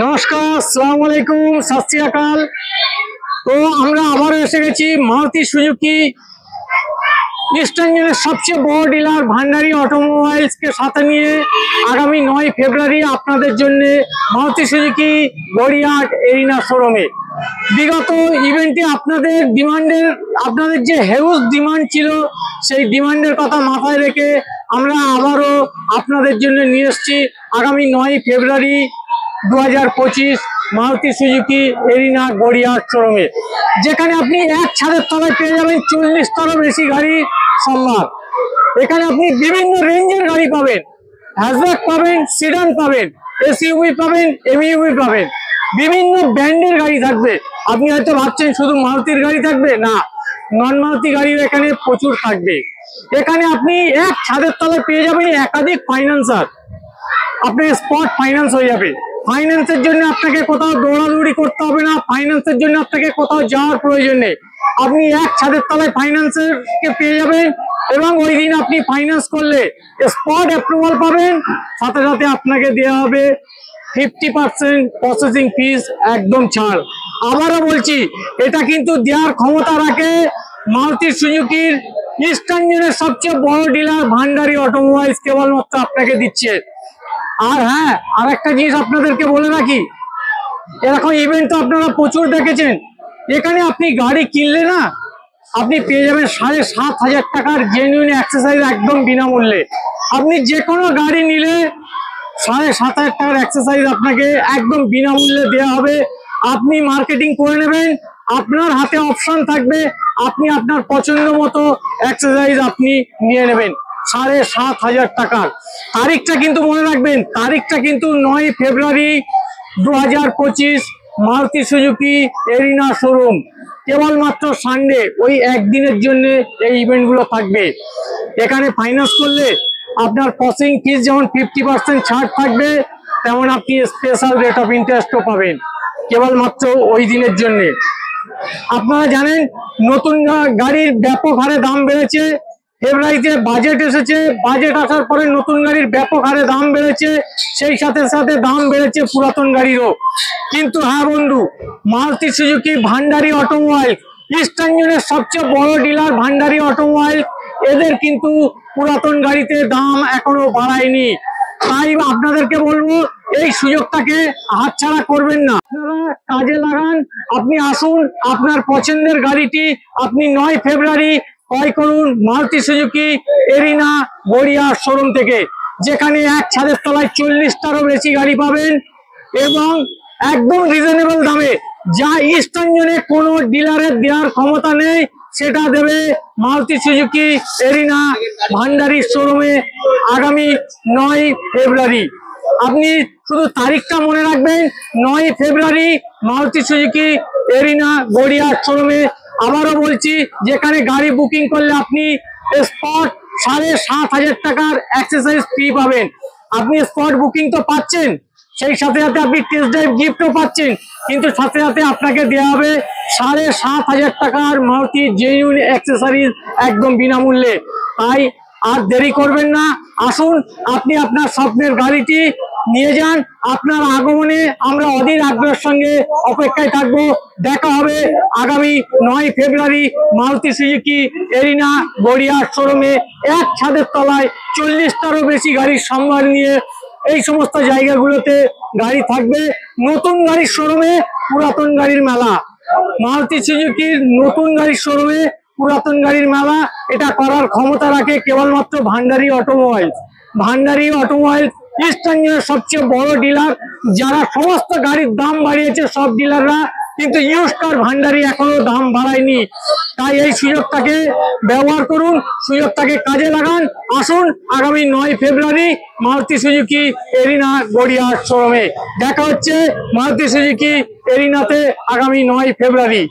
নমস্কার, আসসালামু আলাইকুম, সত শ্রী আকাল। তো আমরা আবারও এসে গেছি মারুতি সুজুকি ইস্টার্ন জোনের সবচেয়ে বড় ডিলার ভান্ডারী অটোমোবাইলসকে সাথে নিয়ে আগামী 9 ফেব্রুয়ারি আপনাদের জন্য মারুতি সুজুকি গড়িয়াহাট এরিনা শোরুমে বিগত ইভেন্টে আপনাদের যে হিউজ ডিমান্ড ছিল, সেই ডিমান্ডের কথা মাথায় রেখে আমরা আবারও আপনাদের জন্য নিয়ে এসেছি আগামী 9 ফেব্রুয়ারি 2025 মারুতি সুজুকি এরিনা গড়িয়াহাট শোরুমে, যেখানে আপনি এক ছাদের তলায় পেয়ে যাবেন 40টারও বেশি গাড়ি সম্ভার। এখানে আপনি বিভিন্ন রেঞ্জের গাড়ি পাবেন, হ্যাচব্যাক পাবেন, সিডান পাবেন, এসইউভি পাবেন, এমইউভি পাবেন, বিভিন্ন ব্র্যান্ডের গাড়ি থাকবে। আপনি হয়তো ভাবছেন শুধু মারুতির গাড়ি থাকবে, না, নন মারুতি গাড়িও এখানে প্রচুর থাকবে। এখানে আপনি এক ছাদের তলায় পেয়ে যাবেন একাধিক ফাইন্যান্সার, আপনার স্পট ফাইন্যান্স হয়ে যাবে। ফাইন্যান্সের জন্য আপনাকে কোথাও দৌড়াদৌড়ি করতে হবে না, ফাইন্যান্সের জন্য আপনাকে কোথাও যাওয়ার প্রয়োজন নেই। আপনি এক ছাদের তলায় ফাইন্যান্সকে পেয়ে যাবেন এবং ওই দিন আপনি ফাইন্যান্স করলে স্পট অ্যাপ্রুভাল পাবেন, সাথে সাথে আপনাকে দেওয়া হবে 50% প্রসেসিং ফিস একদম ছাড়। আবারও বলছি, এটা কিন্তু দেওয়ার ক্ষমতা রাখে মারুতি সুজুকির ইস্টার্ন জোনের সবচেয়ে বড় ডিলার ভান্ডারী অটোমোবাইলস, কেবলমাত্র আপনাকে দিচ্ছে। আর হ্যাঁ, আর একটা জিনিস আপনাদেরকে বলে রাখি, এরকম ইভেন্ট তো আপনারা প্রচুর দেখেছেন। এখানে আপনি গাড়ি কিনলে না, আপনি পেয়ে যাবেন 7,500 টাকার জেনুইন অ্যাক্সেসরিজ একদম বিনামূল্যে। আপনি যে কোনো গাড়ি নিলে 7,500 টাকার অ্যাক্সেসরিজ আপনাকে একদম বিনামূল্যে দেওয়া হবে। আপনি মার্কেটিং করে নেবেন, আপনার হাতে অপশন থাকবে, আপনি আপনার পছন্দ মতো অ্যাক্সেসরিজ আপনি নিয়ে নেবেন 7,500 টাকার। তারিখটা কিন্তু মনে রাখবেন, তারিখটা কিন্তু 9 ফেব্রুয়ারি 2025 মারুতি সুজুকি এরিনা শোরুম। কেবলমাত্র সানডে, ওই একদিনের জন্য এই ইভেন্টগুলো থাকবে। এখানে ফাইন্যান্স করলে আপনার প্রসেসিং ফিস যেমন 50% ছাড় থাকবে, তেমন আপনি স্পেশাল রেট অফ ইন্টারেস্টও পাবেন কেবলমাত্র ওই দিনের জন্য। আপনারা জানেন নতুন গাড়ির ব্যাপক হারে দাম বেড়েছে। ফেব্রুয়ারিতে বাজেট এসেছে, বাজেট আসার পরে নতুন গাড়ির ব্যাপক হারে দাম বেড়েছে, সেই সাথে সাথে দাম বেড়েছে পুরাতন গাড়িরও। কিন্তু হ্যাঁ বন্ধু, Maruti Suzuki Bhandari automobile eastern জোনের সবচেয়ে বড় ডিলার ভান্ডারী অটোমোবাইল, এদের কিন্তু পুরাতন গাড়িতে দাম এখনো বাড়ায়নি। তাই আপনাদেরকে বলবো, এই সুযোগটাকে হাতছাড়া করবেন না, আপনারা কাজে লাগান। আপনি আসুন, আপনার পছন্দের গাড়িটি আপনি 9 ফেব্রুয়ারি ক্রয় করুন Maruti Suzuki arena Gariahat showroom থেকে, যেখানে এক ছাদের তলায় 40টারও বেশি গাড়ি পাবেন এবং একদম রিজনেবল দামে। যা ইস্টার্ন জোনে কোনো ডিলারের দেওয়ার ক্ষমতা নেই, সেটা দেবে মারুতি সুজুকি এরিনা ভান্ডারী শোরুমে আগামী 9 ফেব্রুয়ারি। আপনি শুধু তারিখটা মনে রাখবেন, 9 ফেব্রুয়ারি মারুতি সুজুকি এরিনা গড়িয়াহাট শোরুমে। আবারও বলছি, যেখানে গাড়ি বুকিং করলে আপনি স্পট 7,500 টাকার অ্যাক্সেসরিজ ফ্রি পাবেন। আপনি স্পট বুকিং তো পাচ্ছেন, সেই সাথে সাথে আপনি টেস্ট ড্রাইভ গিফটও পাচ্ছেন, কিন্তু সাথে সাথে আপনাকে দেওয়া হবে 7,500 টাকার মারুতি জেনুইন অ্যাক্সেসরিজ একদম বিনামূল্যে। তাই আর দেরি করবেন না, আসুন, আপনি আপনার স্বপ্নের গাড়িটি নিয়ে যান। আপনার আগমনে আমরা অধীর আগ্রহের সঙ্গে অপেক্ষায় থাকবো। দেখা হবে আগামী 9 ফেব্রুয়ারি মারুতি সুজুকি এরিনা গড়িয়াহাট শোরুমে, এক ছাদের তলায় 40টারও বেশি গাড়ির সম্ভার নিয়ে। এই সমস্ত জায়গাগুলোতে গাড়ি থাকবে। নতুন গাড়ির শোরুমে পুরাতন গাড়ির মেলা, মারুতি সুজুকির নতুন গাড়ির শোরুমে পুরাতন গাড়ির মেলা, এটা করার ক্ষমতা রাখে কেবলমাত্র Bhandari automobile. Bhandari automobile eastern জোনের সবচেয়ে বড় ডিলার, যারা সমস্ত গাড়ির দাম বাড়িয়েছে সব ডিলাররা, কিন্তু ইউজড কার ভান্ডারী এখনো দাম বাড়ায়নি। তাই এই সুযোগটাকে ব্যবহার করুন, সুযোগটাকে কাজে লাগান। আসুন আগামী 9 ফেব্রুয়ারি মারুতি সুজুকি এরিনা গড়িয়াহাট শোরুমে দেখা হচ্ছে। মারুতি সুজুকি এরিনাতে আগামী 9 ফেব্রুয়ারি।